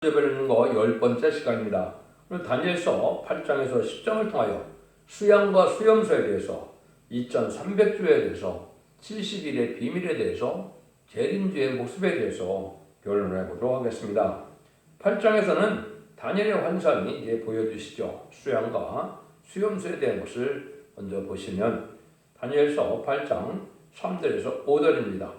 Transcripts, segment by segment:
배우는 거 10번째 시간입니다. 오늘 다니엘서 8장에서 10장을 통하여 수양과 수염소에 대해서 2300주에 대해서 70일의 비밀에 대해서 재림주의 모습에 대해서 결론을 해보도록 하겠습니다. 8장에서는 다니엘의 환상이 이제 보여주시죠. 수양과 수염소에 대한 것을 먼저 보시면 다니엘서 8장 3절에서 5절입니다.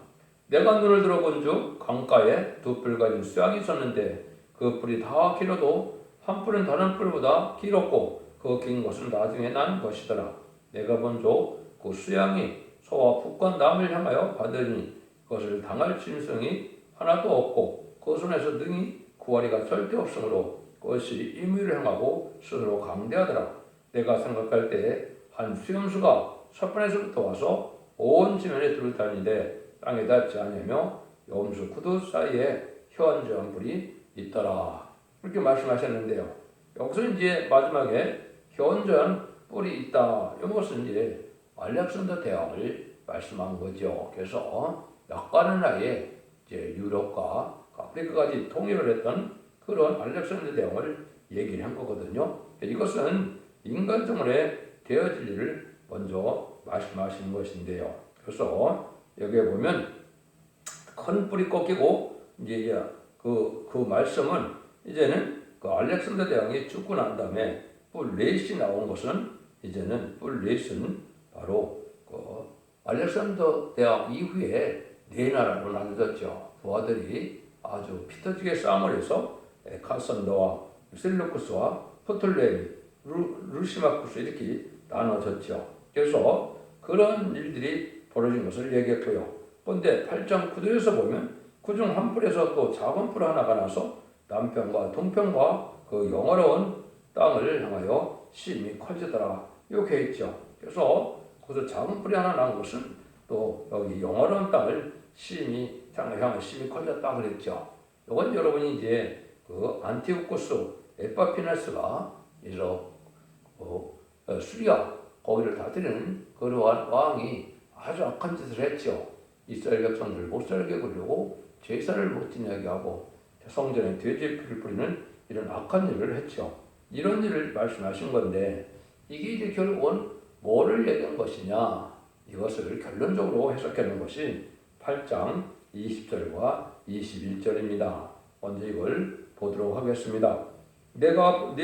내가 눈을 들어본 즉 강가에 두 뿔 가진 수양이 있었는데 그 뿔이 다 길어도 한 뿔은 다른 뿔보다 길었고 그 긴 것은 나중에 난 것이더라. 내가 본즉 그 수양이 소와 북과 남을 향하여 받으니 그것을 당할 짐승이 하나도 없고 그 손에서 능히 구하리가 절대 없으므로 그것이 임의를 행하고 스스로 강대하더라. 내가 생각할 때에 한 수염수가 서편에서부터 와서 온 지면에 둘을 다니는데 땅에 닿지 않으며 염소 구두 사이에 현저한 뿔이 있더라. 이렇게 말씀하셨는데요. 여기서 이제 마지막에 현저한 뿔이 있다. 이것은 이제 알렉산더 대왕을 말씀한 거죠. 그래서 약간은 아예 이제 유럽과 아프리카까지 통일을 했던 그런 알렉산더 대왕을 얘기를 한 거거든요. 이것은 인간 정원에 되어질 일을 먼저 말씀하시는 것인데요. 그래서 여기에 보면 큰 뿔이 꺾이고 이제 그 말씀은 이제는 그 알렉산더 대왕이 죽고 난 다음에 뿔 넷이 나온 것은 이제는 뿔 넷은 바로 그 알렉산더 대왕 이후에 네 나라로 나눠졌죠. 그 아들이 아주 피터지게 싸움을 해서 카산더와 셀루쿠스와 프톨레미, 루시마쿠스 이렇게 나눠졌죠. 그래서 그런 일들이 벌어진 것을 얘기했고요. 그런데 8장 9절에서 보면 그중 한 뿔에서 또 작은 뿔 하나가 나서 남편과 동편과 그 영화로운 땅을 향하여 심히 커지더라. 이렇게 있죠. 그래서 거기서 작은 뿔이 하나 난 것은 또 여기 영화로운 땅을 심히 향하여 심히 커졌다 그랬죠. 이건 여러분이 이제 그 안티오쿠스 에파피네스가 이런 수리아 거기를 다스리는 그러한 왕이 아주 악한 짓을 했죠. 이스라엘 백성들을 못 살게 하려고 제사를 못 지내게 하고 성전에 돼지피를 뿌리는 이런 악한 일을 했죠. 이런 일을 말씀하신 건데 이게 이제 결국은 뭐를 얘기한 것이냐 이것을 결론적으로 해석하는 것이 8장 20절과 21절입니다. 먼저 이걸 보도록 하겠습니다. 내가 본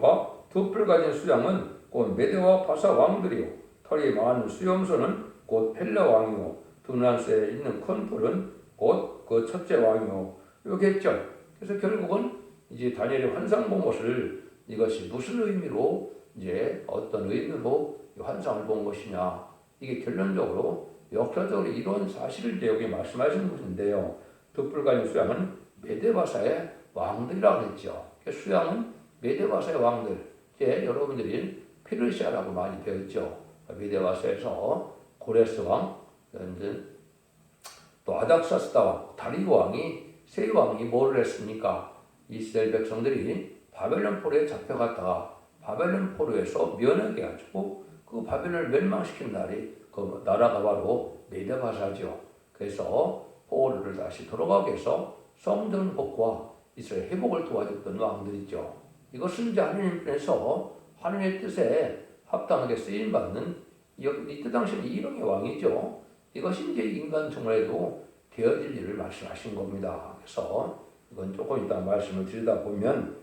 바 두 뿔 가진 수양은 곧 메대와 바사 왕들이요 털이 많은 수염소는 곧 헬라 왕이요 두나스에 있는 큰 뿔은 곧 그 첫째 왕이요 이렇게 했죠. 그래서 결국은 이제 다니엘의 환상 본 것을 이것이 무슨 의미로 이제 어떤 의미로 환상을 본 것이냐 이게 결론적으로 역사적으로 이런 사실을 이제 여기 말씀하시는 것인데요. 두 뿔 가진 수양은 메데바사의 왕들이라고 했죠. 수양은 메데바사의 왕들. 이제 여러분들이 페르시아라고 많이 배웠죠. 메데바사에서 고레스 왕, 또 아닥사스다 왕, 다리우 왕이 세 왕이 뭐를 했습니까? 이스라엘 백성들이 바벨론 포로에 잡혀갔다가 바벨론 포로에서 면하게 해가지고 그 바벨론을 멸망시킨 날이 그 나라가 바로 메데바사죠. 그래서 포로를 다시 돌아가게 해서 성전 복과 이스라엘 회복을 도와줬던 왕들이죠. 이것은 이제 하느님께서 하느님의 뜻에 합당하게 쓰임받는 이때 당시는 이름의 왕이죠. 이것이 이제 인간 정말에도 되어질 일을 말씀하신 겁니다. 그래서 이건 조금 이따 말씀을 드리다 보면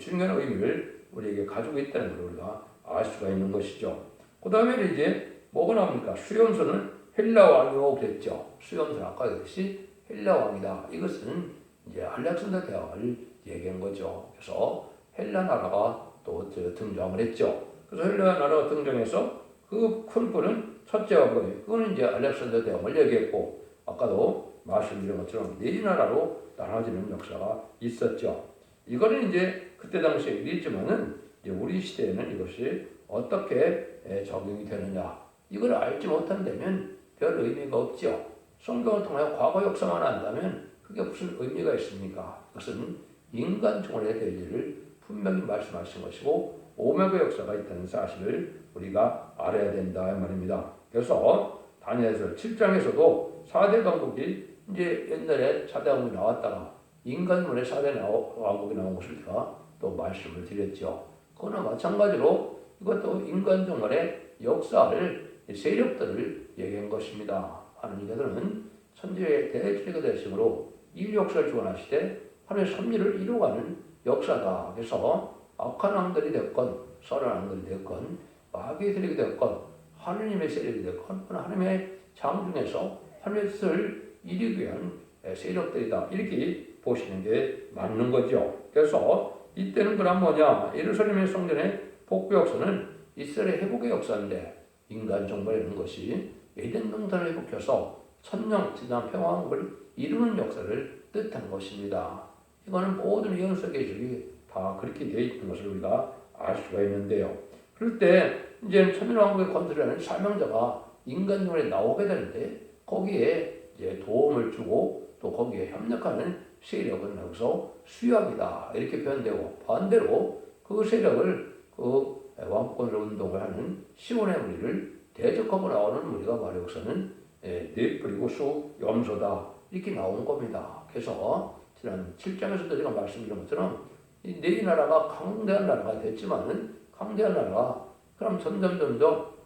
중요한 의미를 우리에게 가지고 있다는 걸 우리가 알 수가 있는 것이죠. 그 다음에 이제 뭐가 나옵니까? 수염소는 헬라 왕이요 그랬죠. 수염소는 아까 그랬듯이 헬라 왕이다. 이것은 이제 알렉산더 대왕을 얘기한 거죠. 그래서 헬라 나라가 또 등장을 했죠. 그래서 헬라 나라가 등장해서 그 큰 뿔은 첫째 왕이에요. 그거는 이제 알렉산더 대왕을 얘기했고 아까도 말씀드린 것처럼 네 나라로 나눠지는 역사가 있었죠. 이거는 이제 그때 당시에 일이지만은 이제 우리 시대에는 이것이 어떻게 적용이 되느냐 이걸 알지 못한다면 별 의미가 없죠. 성경을 통하여 과거 역사만 안다면 그게 무슨 의미가 있습니까? 그것은 인간 총원의 될 일을 분명히 말씀하신 것이고 오메가 역사가 있다는 사실을 우리가 알아야 된다 이 말입니다. 그래서 다니엘서 7장에서도 4대 강국이 이제 옛날에 4대 강국이 나왔다가 인간문의 4대 왕국이 나온 것을 제가 또 말씀을 드렸죠. 그거나 마찬가지로 이것도 인간정말의 역사를 세력들을 얘기한 것입니다. 하나님께서는 천지의 대주리가 되심으로 인류 역사를 주관하시되 하나님의 섭리를 이루어가는 역사다. 그래서 악한 왕들이 됐건 선한 왕들이 됐건 마귀의 세력이 됐건 하느님의 세력이 됐건 하나님의 장 중에서 하나님의 뜻을 이루기 위한 세력들이다. 이렇게 보시는 게 맞는 거죠. 그래서 이때는 그럼 뭐냐? 예루살렘의 성전의 복구 역사는 이스라엘의 회복의 역사인데 인간 정벌이라는 것이 에덴 동산을 회복해서 천년 지난 평화를 이루는 역사를 뜻한 것입니다. 이거는 모든 예언서 계시록이 다 그렇게 되어 있는 것을 우리가 알 수가 있는데요. 그럴 때 이제 천년왕국의 건설하는 사명자가 인간중에 나오게 되는데 거기에 이제 도움을 주고 또 거기에 협력하는 세력은 여기서 수약이다 이렇게 표현되고 반대로 그 세력을 그 왕권을 운동을 하는 시온의 무리를 대적하고 나오는 무리가 바로 여기서는 넷 수 염소다 이렇게 나온 겁니다. 그래서 지난 7장에서도 제가 말씀드린 것처럼 이 네 나라가 강대한 나라가 됐지만은 강대한 나라가 그럼 점점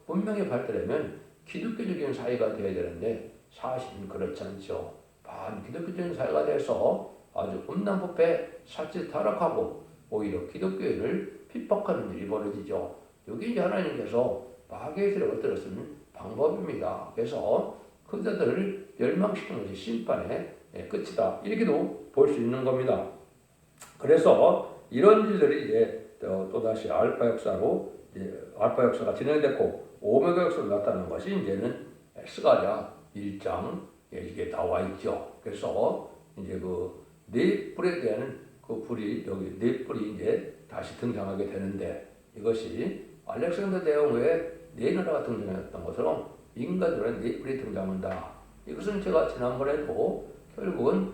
문명이 발달하면 기독교적인 사회가 되어야 되는데 사실은 그렇지 않죠. 반기독교적인 사회가 돼서 아주 음란부패 사치 타락하고 오히려 기독교인을 핍박하는 일이 벌어지죠. 이게 이제 하나님께서 마귀의 세력을 들어쓰는 방법입니다. 그래서 그자들을 멸망시키는 것이 심판의 끝이다. 이렇게도 볼 수 있는 겁니다. 그래서 이런 일들이 이제 또다시 알파 역사로 알파 역사가 진행됐고 오메가 역사로 나타나는 것이 이제는 스가랴 1장 이게 나와 있죠. 그래서 이제 그 네 뿔에 대한 그 불이 여기 네 뿔이 이제 다시 등장하게 되는데 이것이 알렉산더 대왕의 네 나라가 등장했던 것처럼 인간들의 네 뿔이 등장한다. 이것은 제가 지난번에도 결국은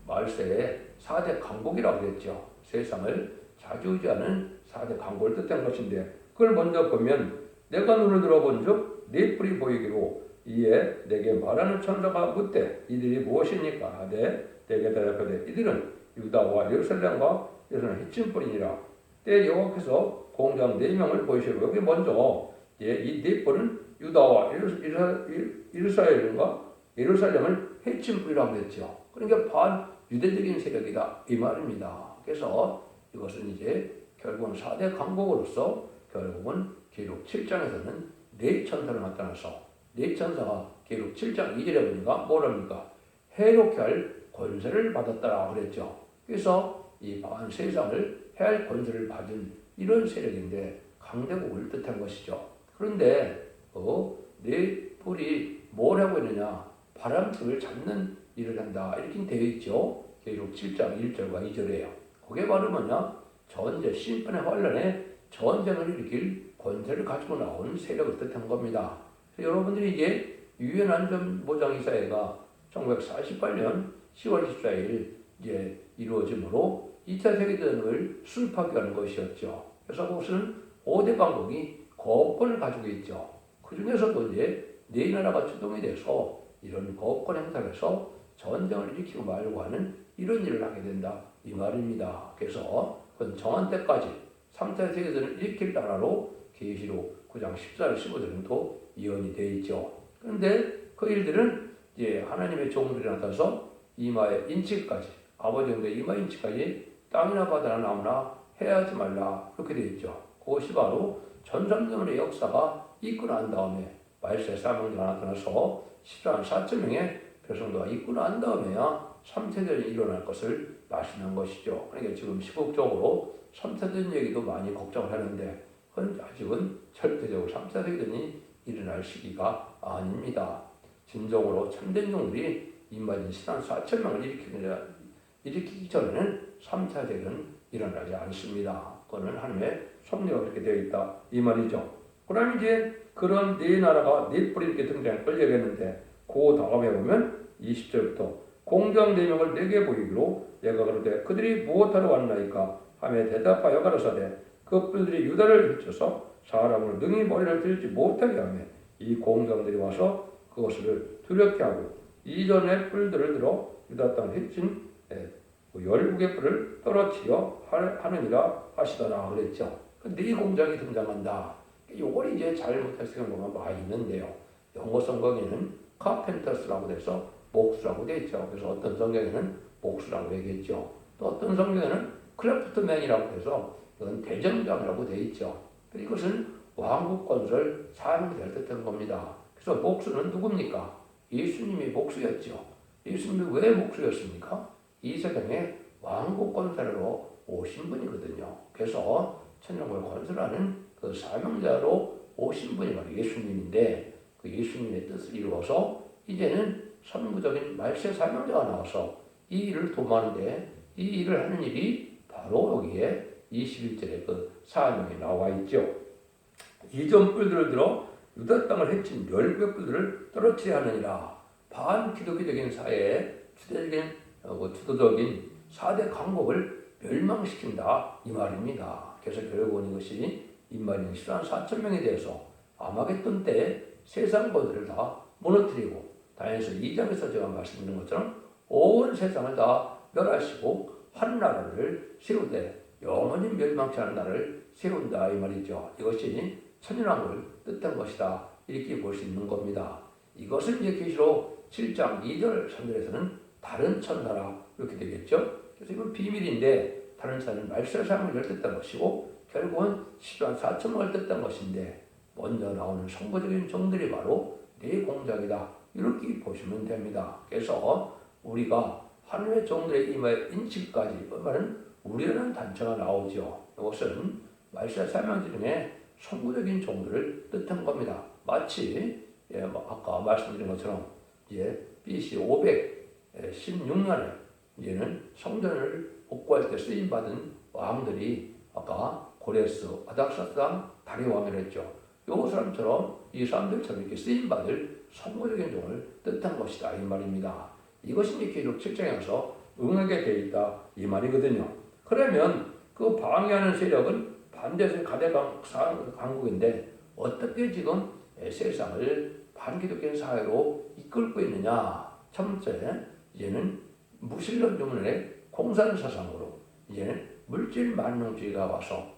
말세의 4대 강국이라고 했죠. 세상을 좌지우지하는 4대 강국을 뜻한 것인데 그걸 먼저 보면 내가 눈을 들어본 즉 네 뿔이 보이기로 이에 내게 말하는 천사가 묻되 이들이 무엇이니까 하되 내게 대답하되 이들은 유다와 예루살렘과 예루살렘 해친 뿔이니라. 때 여호와께서 공장 4명을 보이시고 여기 먼저 이 네 뿔은 유다와 예루살렘을 해친 뿔이라고 했죠. 그러니까 반유대적인 세력이다 이 말입니다. 그래서 이것은 이제 결국은 4대 강국으로서 결국은 기록 7장에서는 네 천사를 나타나서 네 천사가 기록 7장 2절에 보니까 뭐랍니까? 해롭게 할 권세를 받았다라고 그랬죠. 그래서 이 세상을 해할 권세를 받은 이런 세력인데 강대국을 뜻한 것이죠. 그런데 네 뿔이 뭘 하고 있느냐? 바람틈을 잡는 일을 한다. 이렇게 되어 있죠. 기록 7장 1절과 2절에요. 그게 바로 뭐냐? 전제, 심판의 환란에 전쟁을 일으킬 권세를 가지고 나온 세력을 뜻한 겁니다. 여러분들이 이제 유엔 안전보장이사회가 1948년 10월 24일 이제 이루어짐으로 2차 세계대전을 수립하게 것이었죠. 그래서 그것은 5대 강국이 거업권을 가지고 있죠. 그 중에서도 이제 네 나라가 주동이 돼서 이런 거업권 행사를 해서 전쟁을 일으키고 말고 하는 이런 일을 하게 된다 이 말입니다. 그래서 그건 정한 때까지 3차 세계대전을 일으킬 나라로 계시록 9장 14절 15절은 또 예언이 되어 있죠. 그런데 그 일들은 이제 하나님의 종들이 나타나서 이마의 인치까지 아버지 형제 이마 인치까지 땅이나 바다나 나무나 해야 하지 말라 그렇게 되어 있죠. 그것이 바로 전삼년의 역사가 있고 난 다음에 말세 사명자가 나타나서 14만 4천 명의 백성도가 있고 난 다음에야 3세대전이 일어날 것을 말씀한 것이죠. 그러니까 지금 시국적으로 3세대전 얘기도 많이 걱정을 하는데 그건 아직은 절대적으로 3세대전이 일어날 시기가 아닙니다. 진정으로 참된 종들이 임마진 신한 4천 명을 일으키기 전에는 3차 대전은 일어나지 않습니다. 그거는 하나님의 섭리가 그렇게 되어 있다 이 말이죠. 그럼 이제 그런 네 나라가 네 뿔이 이렇게 등장할 걸 얘기했는데 그 다음에 보면 20절부터 공장 4명을 내게 보이기로 내가 그러되 그들이 무엇하러 왔나이까 하며 대답하여 가라사대 그 뿔들이 유다를 헤쳐서 사람을 능히 머리를 들지 못하게 하며 이 공장들이 와서 그것을 두렵게 하고 이전의 뿔들을 들어 유다 땅 해친 열국의 뿔을 떨어뜨려 하느니라 하시더라 그랬죠. 네 공장이 등장한다. 요걸 이제 잘못해서 보면 많이 있는데요. 영어 성경에는 카펜터스라고 돼서 목수라고 되어 있죠. 그래서 어떤 성경에는 목수라고 얘기했죠. 또 어떤 성경에는 크래프트맨이라고 해서 이건 대정장이라고 되어 있죠. 이것은 왕국 건설 사명이 될 듯한 겁니다. 그래서 목수는 누굽니까? 예수님이 목수였죠. 예수님이 왜 목수였습니까? 이 세상에 왕국 건설로 오신 분이거든요. 그래서 천국을 건설하는 그 사명자로 오신 분이 바로 예수님인데 그 예수님의 뜻을 이루어서 이제는 선구적인 말세 사명자가 나와서 이 일을 도모하는데 이 일을 하는 일이 바로 여기에 21절에 그 사명에 나와 있죠. 이전 뿔들을 들어 유다 땅을 해친 열국의 뿔들을 떨어뜨려야 하느니라. 반기독교적인 사회에 주도적인 4대 강국을 멸망시킨다 이 말입니다. 그래서 결국은 이것이 인마리는 14만 4천 명에 대해서 아마겟돈 때 세상 것들을 다 무너뜨리고 다니엘서 2장에서 제가 말씀드린 것처럼 온 세상을 다 멸하시고 한 나라를 세우되 영원히 멸망치 않은 나라를 세운다 이 말이죠. 이것이 천연왕국을 뜻한 것이다 이렇게 볼 수 있는 겁니다. 이것을 이제 계시록 7장 2절 3절에서는 다른 천나라 이렇게 되겠죠. 그래서 이건 비밀인데 다른 천나라는 말세 사명을 뜻한 것이고 결국은 10만 4천명을 뜻한 것인데 먼저 나오는 선거적인 종들이 바로 네 공작이다 이렇게 보시면 됩니다. 그래서 우리가 하나님의 종들의 임하의 인식까지 말은 우리라는 단체가 나오죠. 이것은 말세 사명지 중에 선구적인 종들을 뜻한 겁니다. 마치 아까 말씀드린 것처럼 이제 BC 516년에 이제는 성전을 복구할 때 쓰임 받은 왕들이 아까 고레스, 아닥사스당, 다리왕을 했죠. 요 사람처럼 이 사람들처럼 이렇게 쓰임 받을 선구적인 종을 뜻한 것이다 이 말입니다. 이것이 이제 계속 7장에 와서 응하게 되어 있다 이 말이거든요. 그러면 그 방해하는 세력은 반대에서 가대 강국인데 어떻게 지금 세상을 반기독교인 사회로 이끌고 있느냐. 첫 번째, 이제는 무신론 주문의 공산 사상으로 이제는 물질 만능주의가 와서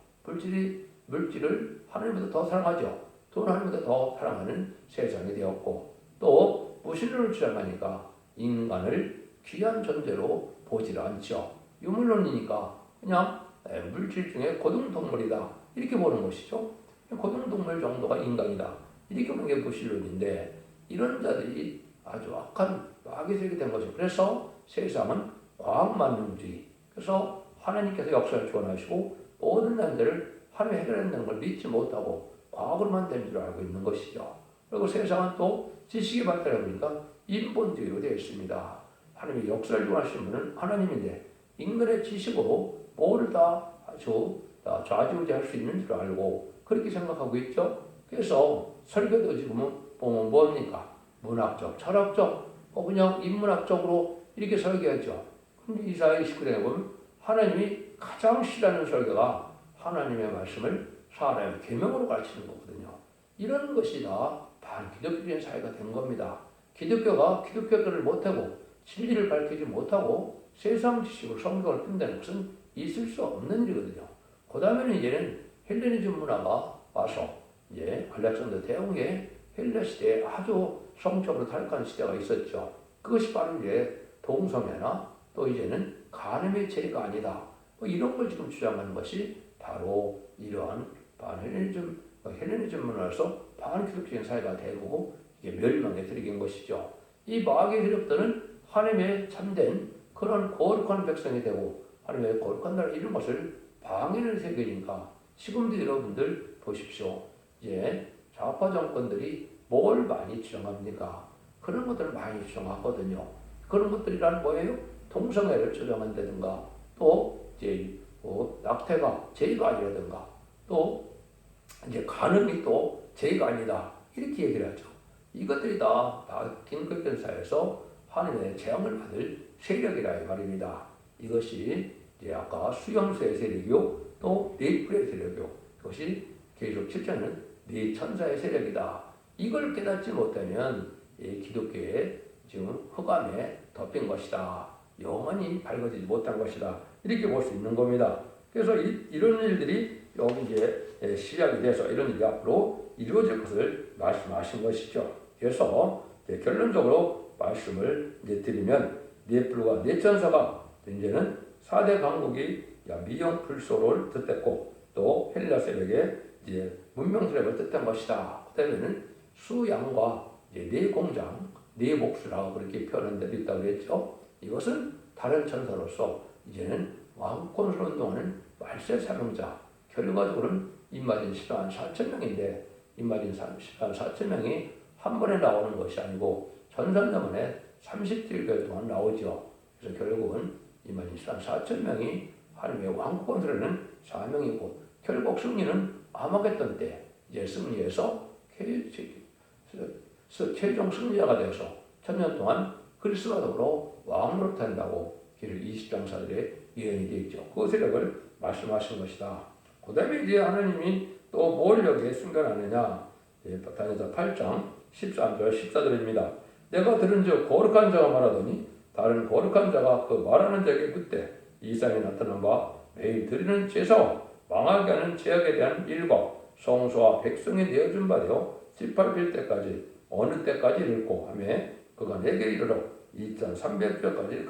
물질을 하나님보다 더 사랑하죠. 돈 하나님보다 더 사랑하는 세상이 되었고 또 무신론을 주장하니까 인간을 귀한 존재로 보질 않죠. 유물론이니까 그냥 물질 중에 고등동물이다 이렇게 보는 것이죠. 고등동물 정도가 인간이다 이렇게 보는 게 무신론인데 이런 자들이 아주 악한 마귀 세력이 된 거죠. 그래서 세상은 과학만능주의 그래서 하나님께서 역사를 주관하시고 모든 난제를 하나님이 해결한다는 걸 믿지 못하고 과학으로만 된 줄 알고 있는 것이죠. 그리고 세상은 또 지식이 발달해 보니까 인본주의로 되어 있습니다. 하나님이 역사를 주관하시는 분은 하나님인데 인간의 지식으로 뭐를 다 아주 좌지우지할 수 있는 줄 알고 그렇게 생각하고 있죠. 그래서 설교도 지금은 보면 뭡니까? 문학적, 철학적, 그냥 인문학적으로 이렇게 설교하죠. 근데 이사야 29장에 보면 하나님이 가장 싫어하는 설교가 하나님의 말씀을 사람의 계명으로 가르치는 거거든요. 이런 것이 다 반기독교적인 사회가 된 겁니다. 기독교가 기독교를 못하고 진리를 밝히지 못하고 세상 지식으로 성경을 푼다는 것은 있을 수 없는 일이거든요. 그 다음에는 이제는 헬레니즘 문화가 와서 이제 알렉산더 대왕의 헬레 시대에 아주 성적으로 타락한 시대가 있었죠. 그것이 바로 이제 동성애나 또 이제는 간음의 죄가 아니다. 이런 걸 지금 주장하는 것이 바로 이러한 헬레니즘 문화에서 반기독적인 사회가 되고 이게 멸망에 들이긴 것이죠. 이 마귀의 세력들은 하나님의 참된 그런 거룩한 백성이 되고 하나님의 거룩한 나라를 이룬 것을 방해를 새기니까 지금도 여러분들 보십시오. 이제 좌파 정권들이 뭘 많이 주장합니까? 그런 것들을 많이 주장하거든요. 그런 것들이란 뭐예요? 동성애를 주장한다든가 또 이제 낙태가 죄가 아니라든가 또 이제 간음이 또 죄가 아니다 이렇게 얘기를 하죠. 이것들이 다 기독교 사회에서 하나님의 재앙을 받을 세력이라 이 말입니다. 이것이 이제 아까 수영수의 세력이요 또 네이플의 세력이요 이것이 계속 7장은 네 천사의 세력이다. 이걸 깨닫지 못하면 기독교의 지금 흑암에 덮인 것이다. 영원히 밝아지지 못한 것이다. 이렇게 볼 수 있는 겁니다. 그래서 이런 일들이 여기 이제 시작이 돼서 이런 일이 앞으로 이루어질 것을 말씀하신 것이죠. 그래서 결론적으로 말씀을 이제 드리면 넷불과 넷천사가 이제는 4대 강국이 미영불소를 뜻했고 또 헬라 세력의 이제 문명 세력을 뜻한 것이다. 그다음에는 수양과 이제 네 공장, 네 목수라고 그렇게 표현한 데도 있다고 했죠. 이것은 다른 천사로서 이제는 왕권을 운동하는 말세 사명자, 결과적으로는 임마진 10만 4천 명인데 임마진 10만 4천 명이 한 번에 나오는 것이 아니고 전산자문에 30개월 동안 나오죠. 그래서 결국은 임마진 10만 4천 명이 하나님의 왕권을 사명이고 결국 승리는 아마겟돈 때 이제 승리해서 최종 승리자가 되어서 1000년 동안 그리스도와 더불어 왕으로 탄다고 20장사들의 예언이 되어 있죠. 그 세력을 말씀하신 것이다. 그 다음에 이제 하나님이 또 뭘 여기에 숨겨놨느냐. 다니엘서 8장 13절 14절입니다. 내가 들은즉 거룩한 자가 말하더니 다른 거룩한 자가 그 말하는 자에게 그때 이상이 나타난 바 매일 드리는 제사와 망하게 하는 제약에 대한 일과 성소와 백성이 내어준 바 되어 짓밟힐 때까지 어느 때까지 읽고 하며 그가 내게 이르러 2300절까지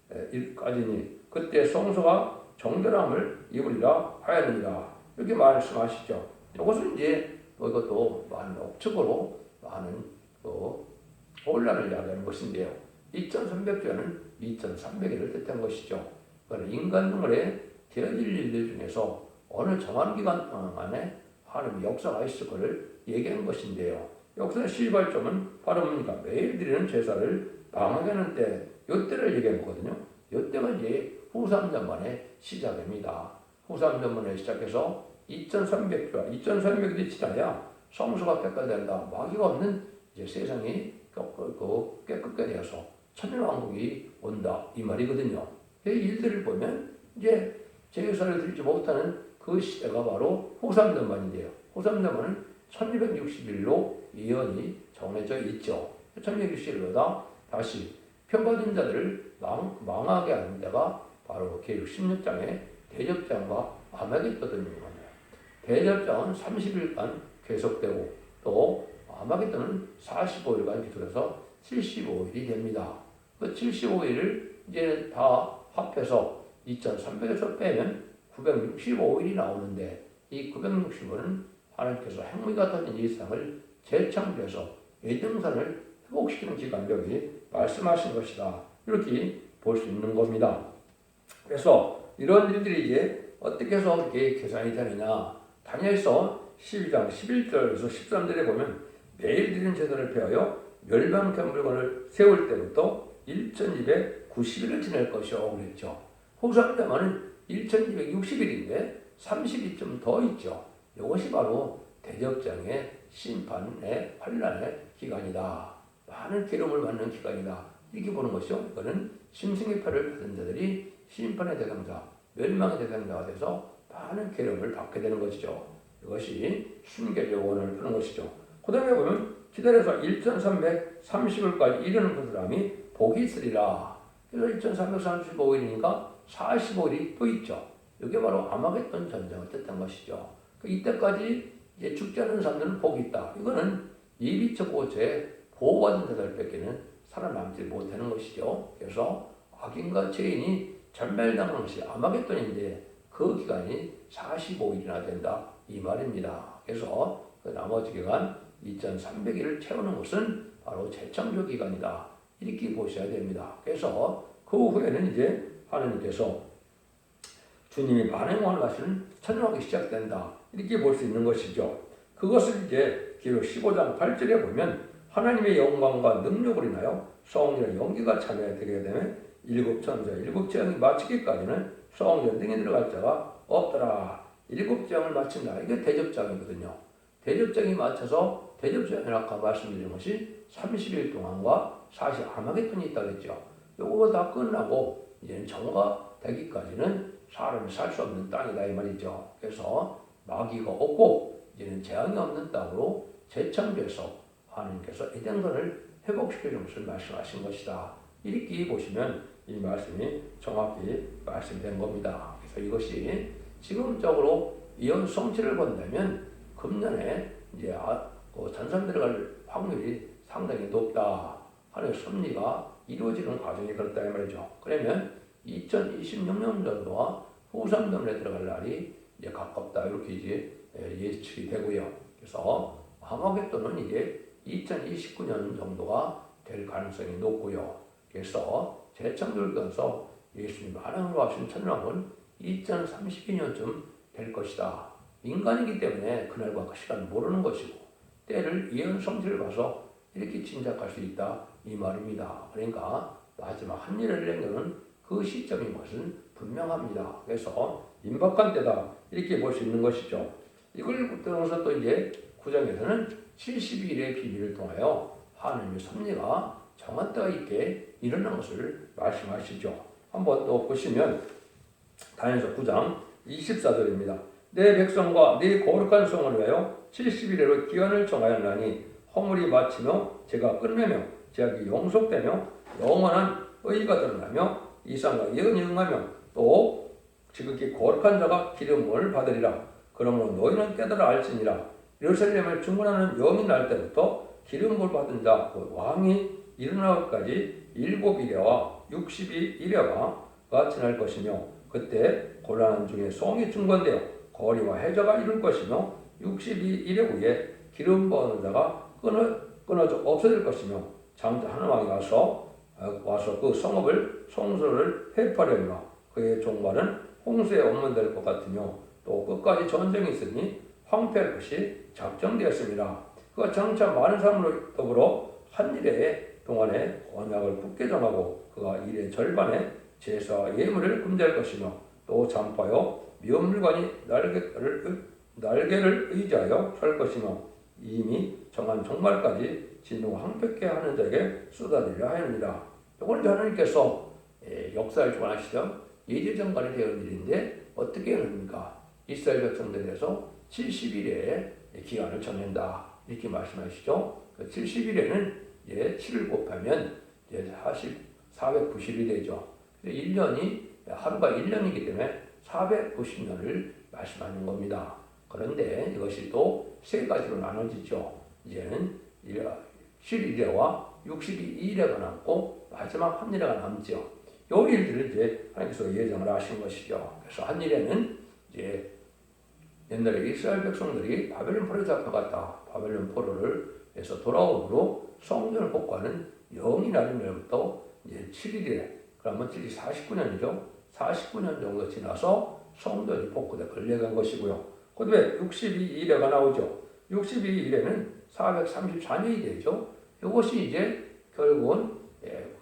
그때까지니 그때 성소가 정결함을 입으리라 하였느니라. 이렇게 말씀하시죠. 이것은 이제 이것도 많은 억측으로 많은 혼란을 이야기하는 것인데요. 2300주에는 2300일을 뜻한 것이죠. 그러나 인간 눈물에 되어질 일들 중에서 어느 정한 기간 동안에 하나님의 역사가 있을 것을 얘기한 것인데요. 역사의 시발점은 바로 뭡니까? 매일 드리는 제사를 망하게 하는 때, 이때를 얘기한 거거든요. 이때가 이제 후삼전만의 시작입니다. 후삼전만에 시작해서 2300주와 2300일이 지나야 성소가 깨끗된다. 마귀가 없는 이제 세상이 깨끗게 되어서 천년왕국이 온다. 이 말이거든요. 이 일들을 보면 이제 제사를 드리지 못하는 그 시대가 바로 후삼전만인데요. 후삼전만은 1260일로 예언이 정해져 있죠. 1260일로다 다시 표받은 자들을 망하게 하는 데가 바로 계율 16장의 대접장과 아마겟돈인 겁니다. 대접장은 30일간 계속되고 또 아마겟돈은 45일간 기술해서 75일이 됩니다. 그 75일을 이제 다 합해서 2300에서 빼면 965일이 나오는데 이 965일은 하나님께서 행위가 터진 이 세상을 재창조해서 에덴산을 회복시키는 기간력이 말씀하신 것이다. 이렇게 볼 수 있는 겁니다. 그래서 이런 일들이 이제 어떻게 해서 이렇게 계산이 되느냐. 다니엘서 12장 11절에서 13절에 보면 매일 드리는 제사를 폐하여 멸망케 물건을 세울 때부터 1290일을 지낼 것이요 그랬죠. 후삼자만은 1260일인데 30일 좀 더 있죠. 이것이 바로 대접장의 심판의 환란의 기간이다. 많은 괴로움을 받는 기간이다. 이렇게 보는 것이죠. 이거는 심승의 표를 받은 자들이 심판의 대상자, 멸망의 대상자가 돼서 많은 괴로움을 받게 되는 것이죠. 이것이 순교의 원을 푸는 것이죠. 그 다음에 보면 기다려서 1330일까지 이르는 그 사람이 복이 있으리라. 그래서 1335일이니까 45일이 또 있죠. 이게 바로 아마겟돈 전쟁을 뜻한 것이죠. 이때까지 이제 죽지 않은 사람들은 복이 있다. 이거는 예비적 고초에 보호받은 자들밖에는 살아남지 못하는 것이죠. 그래서 악인과 죄인이 전멸당하는 것이 아마겟돈인데 그 기간이 45일이나 된다. 이 말입니다. 그래서 그 나머지 기간 2300일을 채우는 것은 바로 재창조 기간이다. 이렇게 보셔야 됩니다. 그래서 그 후에는 이제 하나님께서 주님이 만행왕을 하시는 천년왕이 시작된다. 이렇게 볼 수 있는 것이죠. 그것을 이제 기록 15장 8절에 보면 하나님의 영광과 능력을 인하여 성령의 연기가 참여되게 되면 일곱 천사, 일곱 재앙이 마치기까지는 성령 등에 들어갈 자가 없더라. 일곱 재앙을 마친다. 이게 대접장이거든요. 대접장이 마쳐서 대접장을 아까 말씀드린 것이 30일 동안과 40 아마겟돈이 있다고 했죠. 요거 다 끝나고 이제는 정오가 되기까지는 사람이 살 수 없는 땅이다 이 말이죠. 그래서 마귀가 없고 이제는 재앙이 없는 땅으로 재창조해서 하나님께서 에덴산을 회복시키는 것을 말씀하신 것이다. 이렇게 보시면 이 말씀이 정확히 말씀된 겁니다. 그래서 이것이 지금적으로 이혼 성취를 본다면 금년에 이제 전선 들어갈 확률이 상당히 높다 하는 섭리가 이루어지는 과정이 그렇다 이 말이죠. 그러면 2026년 정도와 후삼년에 들어갈 날이 이제 가깝다 이렇게 이제 예측이 되고요. 그래서 하마겟돈은 이제 2029년 정도가 될 가능성이 높고요. 그래서 재창조기관서 예수님 만왕으로 하신 천왕은 2032년쯤 될 것이다. 인간이기 때문에 그날과 그 시간을 모르는 것이고 때를 예언 성취를 봐서 이렇게 짐작할 수 있다 이 말입니다. 그러니까 마지막 한일을 남겨놓은 그 시점인 것은 분명합니다. 그래서 임박한 때다 이렇게 볼 수 있는 것이죠. 이걸 떠나서 또 이제 9장에서는 72일의 비밀을 통하여 하나님의 섭리가 정한 때가 있게 일어난 것을 말씀하시죠. 한번 또 보시면 다니엘서 9장 24절입니다. 내 백성과 네 거룩한 성을 위하여 70일에로 기한을 정하였나니 허물이 마치며 제가 끝내며 제약이 용속되며 영원한 의가 드러나며 이상과 예언이 응하며 또 지극히 거룩한 자가 기름을 받으리라. 그러므로 너희는 깨달아 알지니라. 예루살렘을 중건하는 영이 날 때부터 기름을 받은 자 왕이 일어나기까지 7이레와 62이레가 지날 것이며 그때 곤란한 중에 성이 중건되어 거리와 해저가 이룰 것이며 62일의 후에 기름 부은 자가 끊어져 없어질 것이며 장자 한 왕이 와서 그 성읍을 성소를 회파하려니와 그의 종말은 홍수에 옮문될 것 같으며 또 끝까지 전쟁이 있으니 황폐할 것이 작정되었습니다. 그가 장차 많은 사람으로 더불어 한 일의 동안에 언약을 굳게 정하고 그가 일의 절반에 제사와 예물을 금지할 것이며 또 잠파여 미운 물건이 날개를 의지하여 설 것이며 이미 정한 종말까지 진노 황폐케 하는 자에게 쏟아지려 하였느니라. 이건 하나님께서 역사를 주관하시던 예제정관이 되어 일인데 어떻게 합니까? 이스라엘 백성들에서 70일의 기간을 정한다 이렇게 말씀하시죠. 70일에는 7을 곱하면 490일이 되죠. 1년이 하루가 1년이기 때문에 490년을 말씀하는 겁니다. 그런데 이것이 또 세 가지로 나눠지죠. 이제는 7일에와 62일에가 남고 마지막 한 일에가 남죠. 요 일들을 이제 하나님께서 예정을 하신 것이죠. 그래서 한 일에는 이제 옛날에 이스라엘 백성들이 바벨론 포로에 잡혀갔다. 바벨론 포로를 해서 돌아오므로 성전을 복구하는 영이 나는 날부터 이제 7일에 그러면 7일 49년이죠. 49년 정도 지나서 성전이 복구돼 건립한 것이고요. 그 다음에 62일에가 나오죠. 62일에는 434년이 되죠. 이것이 이제 결국은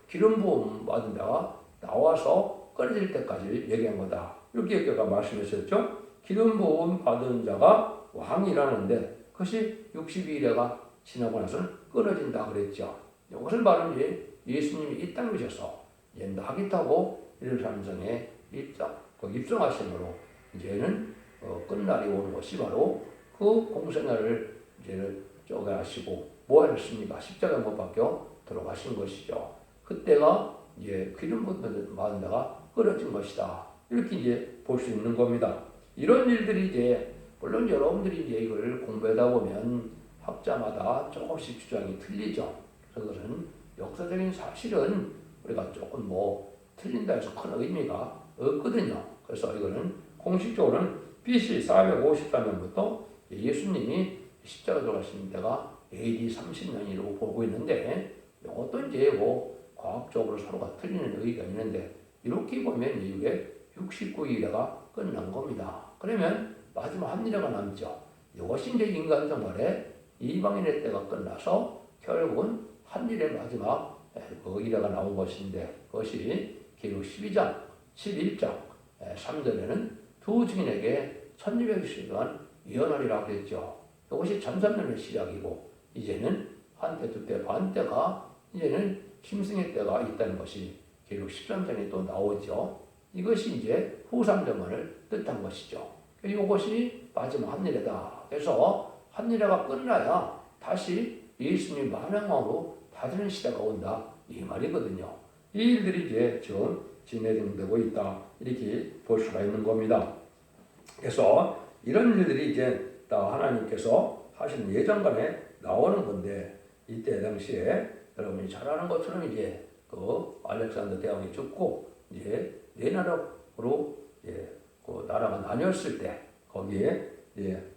기름 부음 받은 자가 나와서 끊어질 때까지 얘기한 거다. 이렇게 여기가 말씀하셨죠. 기름 부음 받은 자가 왕이라는데 그것이 62일에가 지나고 나서는 끊어진다 그랬죠. 이것은 바로 이제 예수님이 이 땅에 오셔서 낙이 타고 예루살렘 성에 입성하심으로 이제는 끝날이 오는 것이 바로 그 공생애를 이제는 쪼개하시고 뭐 하셨습니까? 십자가 못 박혀 들어가신 것이죠. 그때가 이제 기름 받은 자가 끊어진 것이다. 이렇게 이제 볼 수 있는 겁니다. 이런 일들이 이제 물론 여러분들이 이제 이걸 공부하다 보면 학자마다 조금씩 주장이 틀리죠. 그것은 역사적인 사실은 우리가 조금 뭐 틀린다 해서 큰 의미가 없거든요. 그래서 이거는 공식적으로는 BC 454년부터 예수님이 십자가 들어가신 때가 AD 30년이라고 보고 있는데 이것도 이제 뭐 과학적으로 서로가 틀리는 의의가 있는데 이렇게 보면 이후에 69일에가 끝난 겁니다. 그러면 마지막 한 일회가 남죠. 이것이 이제 인간 생활에 이방인의 때가 끝나서 결국은 한 일의 마지막 그 일회가 나온 것인데 그것이 기록 12장, 11장, 3절에는 두 증인에게 1200시간 예언하리라고 했죠. 이것이 전산년의 시작이고 이제는 한때, 두때, 반때가 이제는 심승의 때가 있다는 것이 기록 13장에 또 나오죠. 이것이 이제 후삼전만을 뜻한 것이죠. 이것이 마지막 한일회다. 그래서 한일회가 끝나야 다시 예수님이 만왕왕으로 다스리는 시대가 온다. 이 말이거든요. 이 일들이 이제 지금 진행되고 있다 이렇게 볼 수가 있는 겁니다. 그래서 이런 일들이 이제 다 하나님께서 하신 예정관에 나오는 건데 이때 당시에 여러분이 잘 아는 것처럼 이제 그 알렉산더 대왕이 죽고 이제 네 나라로 그 나라가 나뉘었을 때 거기에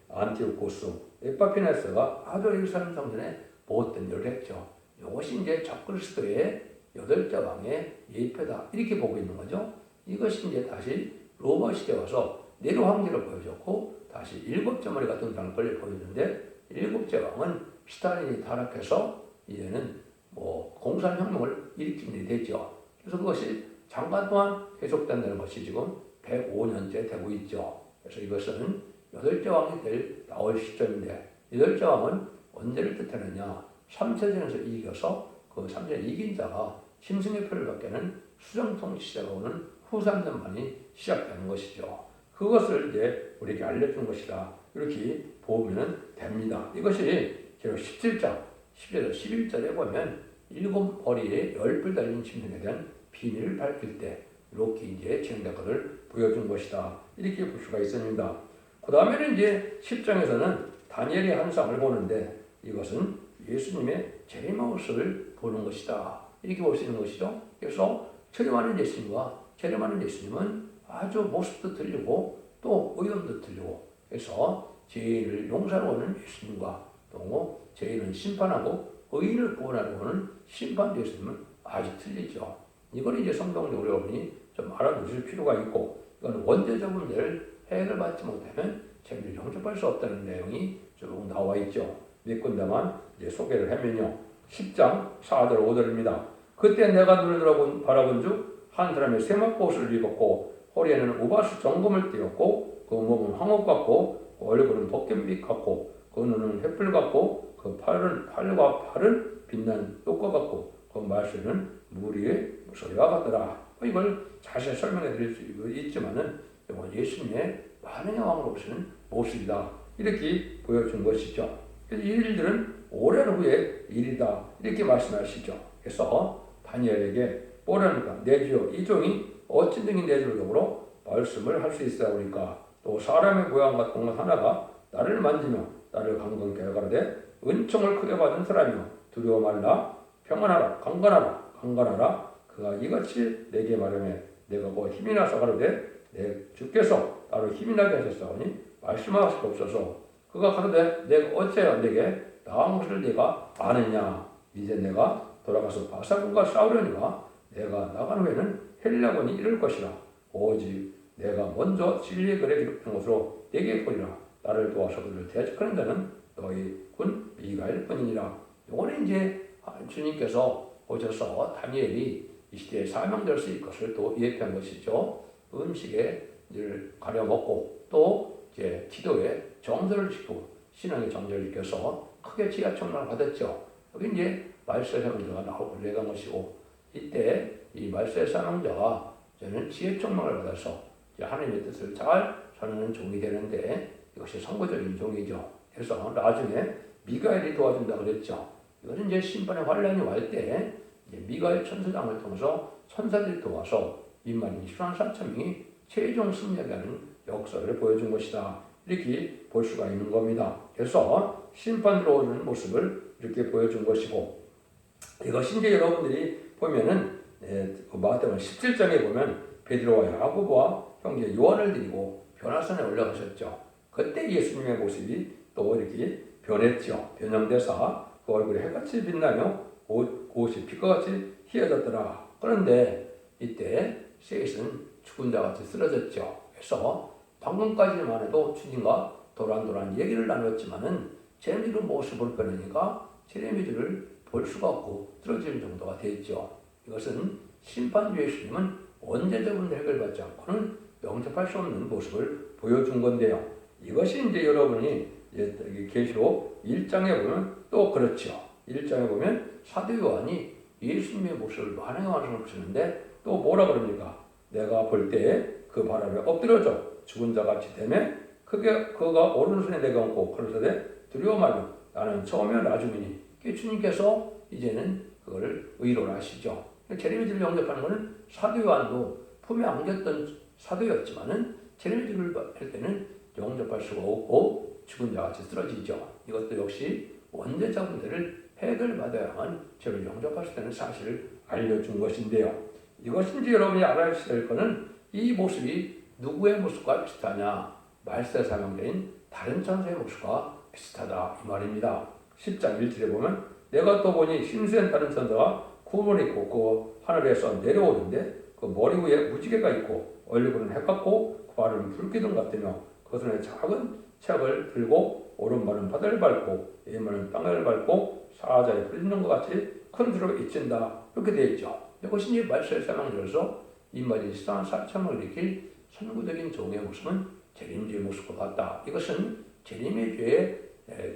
안티오코스 에파피네스가 아주 예루살렘 성전에 보았던 일을 했죠. 이것이 이제 적그리스도의 여덟째 왕의 예표다 이렇게 보고 있는 거죠. 이것이 이제 다시 로마 시대 와서 네로 황제를 보여줬고 다시 일곱째 머리 같은 당권을 보여줬는데 일곱째 왕은 스탈린이 타락해서 이제는 뭐 공산혁명을 일으킨 일이 됐죠. 그래서 그것이 장관 동안 계속된다는 것이 지금 105년째 되고 있죠. 그래서 이것은 여덟째 왕이 나올 시점인데 여덟째 왕은 언제를 뜻하느냐 3세전에서 이겨서 그 3세전 이긴 자가 심승의 표를 받게는 수정통 시대가 오는 후 3년 만이 시작되는 것이죠. 그것을 이제 우리에게 알려준 것이다. 이렇게 보면 됩니다. 이것이 제가 17장 10절에서 11절에 보면 일곱 머리에 10뿔 달린 짐승에 대한 비밀을 밝힐 때 이렇게 이제 진행된 것을 보여준 것이다. 이렇게 볼 수가 있습니다. 그 다음에는 이제 10장에서는 다니엘의 환상을 보는데 이것은 예수님의 재림모습을 보는 것이다. 이렇게 볼 수 있는 것이죠. 그래서 재림하는 예수님과 재림하는 예수님은 아주 모습도 틀리고 또 의견도 틀리고 그래서 죄인을 용서하러 오는 예수님과 또 죄인을 심판하고 의인을 구원하러 오는 심판 예수님은 아주 틀리죠. 이걸 이제 성경적으로 여러분이 좀 알아두실 필요가 있고 이건 원죄적 문제를 해결받지 못하면 죄를 용서할 수 없다는 내용이 쭉 나와 있죠. 몇 군데만 이제 소개를 하면요. 10장 4절 5절입니다. 그때 내가 눈을 바라본 즉 한 사람이 세마포옷을 입었고 허리에는 우바스 정금을 띄었고 그 몸은 황옥 같고 그 얼굴은 벚꽃빛 같고 그 눈은 횃불 같고 그 팔과 팔은 빛난 똑과 같고 그 말씀은 물 위에 소리와 같더라. 이걸 자세히 설명해 드릴 수 있지만은 이건 예수님의 만왕의 왕으로 오시는 모습이다. 이렇게 보여준 것이죠. 그래서 이 일들은 오랜 후의 일이다. 이렇게 말씀하시죠. 그래서 다니엘에게 뭐라니까 내주여 이 종이 어찌 등이 내주려고 말씀을 할 수 있사오니까 또 사람의 모양 같은 것 하나가 나를 만지며 나를 강건케 가르되 은총을 크게 받은 사람이여 두려워 말라 평안하라 강건하라 그가 이같이 내게 말하며 내가 뭐 힘이 나서 가르되 내 주께서 나를 힘이 나게 하셨사오니 말씀하시옵소서. 그가 가르되 내가 어찌하여 내게 나은 것을 내가 아느냐 이제 내가 돌아가서 바사군과 싸우려니와 내가 나간 후에는 헬라군이 이를 것이라 오직 내가 먼저 진리의 글에 기록된 것으로 내게 보리라 나를 도와서 그들을 대적하는 자는 너희 군 미가엘 뿐이니라. 요거는 이제 주님께서 오셔서 다니엘이 이 시대에 사명될 수 있을 것을 또 예표한 것이죠. 음식에 늘 가려 먹고 또 이제 기도에 정절을 지키고 신앙의 정절을 지켜서 크게 지하총명을 받았죠. 여기 이제 말세 사명자가 나오고 내간 것이고 이때 이 말세 사명자가 저는 지혜총명을 받아서 하나님의 뜻을 잘 전하는 종이 되는데 이것이 선거적인 종이죠. 그래서 나중에 미가엘이 도와준다 그랬죠. 이것은 이제 심판의 환란이 올 때 미가엘 천사장을 통해서 천사들이 도와서 인만 24만 4천 명이 최종 승리하게 하는 역사를 보여준 것이다. 이렇게 볼 수가 있는 겁니다. 그래서 심판 들어오는 모습을 이렇게 보여준 것이고 이것이 이제 여러분들이 보면은 마태복음 17장에 보면 베드로와 야고보와 형제 요한을 데리고 변화산에 올라가셨죠. 그때 예수님의 모습이 또 이렇게 변했죠. 변형돼서 그 얼굴이 해같이 빛나며 옷이 빛과 같이 희어졌더라. 그런데 이때 셋은 죽은 자 같이 쓰러졌죠. 그래서 방금까지만 해도 주님과 도란도란 얘기를 나눴지만은 제미의 모습을 보니까 제레미들을 볼 수가 없고 쓰러질 정도가 됐죠. 이것은 심판주의 예수님은 원죄적인 해결받지 않고는 영접할 수 없는 모습을 보여준 건데요. 이것이 이제 여러분이 계시록 1장에 보면 또 그렇죠. 1장에 보면 사도 요한이 예수님의 모습을 만왕의 왕으로 보시는데 또 뭐라 그럽니까? 내가 볼 때 그 발 아래 엎드려져 죽은 자같이 되매 그가 오른손에 내가 얹고 가로사대 두려워 말고 나는 처음이요 나중이니 주님께서 이제는 그걸 의로를 하시죠. 재림의 집을 영접하는 것은 사도 요한도 품에 안겼던 사도였지만은 재림의 집을 할 때는 영접할 수가 없고 죽은 자같이 쓰러지죠. 이것도 역시 원죄자 문제를 해결받아야만 죄를 영접할 수 있다는 사실을 알려준 것인데요. 이것인지 여러분이 알아야 될 것은 이 모습이 누구의 모습과 비슷하냐? 말세 사명자인 다른 천사의 모습과 비슷하다 이 말입니다. 10장 1절에 보면 내가 또 보니 심수한 다른 천사가 구원을 입고 그 하늘에서 내려오는데 그 머리 위에 무지개가 있고 얼굴은 해같고 그 발은 불기둥 같으며 그 손에 작은 책을 들고 오른발은 바다를 밟고 왼발은 땅을 밟고 사자의 풀리는 것 같이 큰 소리로 외친다 이렇게 되어 있죠. 이것이 이제 말세 사명자로서 인마디 시상한 사청을 일으킬 선구적인 종의 모습은 재림주의 모습과 같다. 이것은 재림의 죄의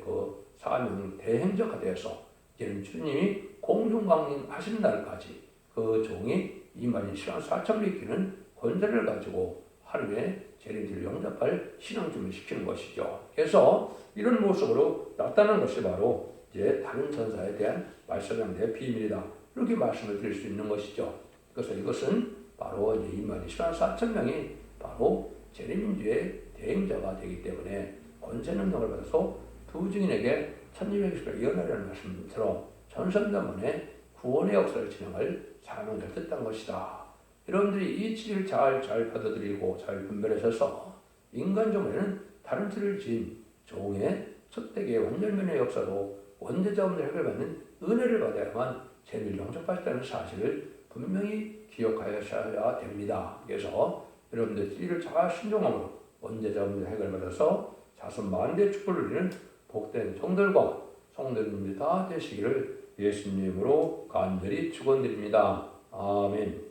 그 사명 대행자가 되어서 이제는 주님이 공중강림하시는 날까지 그 종이 이만희 신앙 사청을 일으키는 권세를 가지고 하루에 재림주를 영접할 신앙주를 시키는 것이죠. 그래서 이런 모습으로 나타나는 것이 바로 이제 다른 천사에 대한 말씀의 비밀이다. 이렇게 말씀을 드릴 수 있는 것이죠. 그래서 이것은 바로 이제 이만희 신앙 4,000명이 바로 재림주의 대행자가 되기 때문에 권세 능력을 받아서 두 증인에게 천지백수를 이어나려는 말씀처럼 전선자문에 구원의 역사를 진행할 사명을 뜻한 것이다. 여러분들이 이 진리를 잘 받아들이고 잘 분별하셔서 인간종에는 다른 틀을 지은 종의 첫대기의 원절면의 역사로 원죄자문을 해결받는 은혜를 받아야만 죄를 영접하셨다는 사실을 분명히 기억하셔야 됩니다. 그래서 여러분들 진리를 잘 신종함으로 원죄자문을 해결받아서 자손 만대의 축복을 누리는 복된 종들과 성도님들 다 되시기를 예수님으로 간절히 축원드립니다. 아멘.